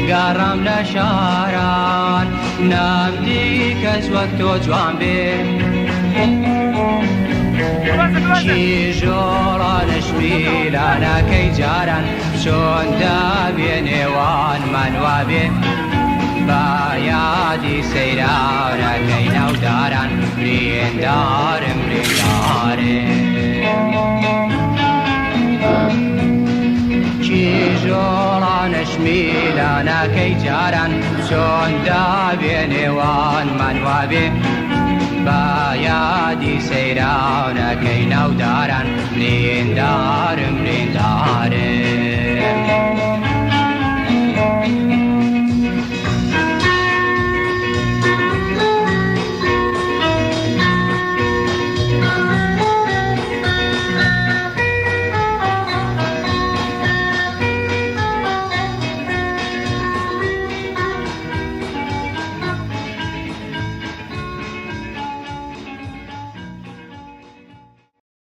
گەڕام لە شاران نامدی کەس وەک تۆ جوان بێ کیژۆڵانش میلانەکەی جاران چۆن دابێنێوانمان وابێ با یادی سەیراونەکەی ناوداران بریندارم بریندارێ کیژۆڵانش میلانەکەی جاران چۆن دابێنێوانمان وابێ با یادی سەیراونەکەی ناوداران بریندارم بریندارێ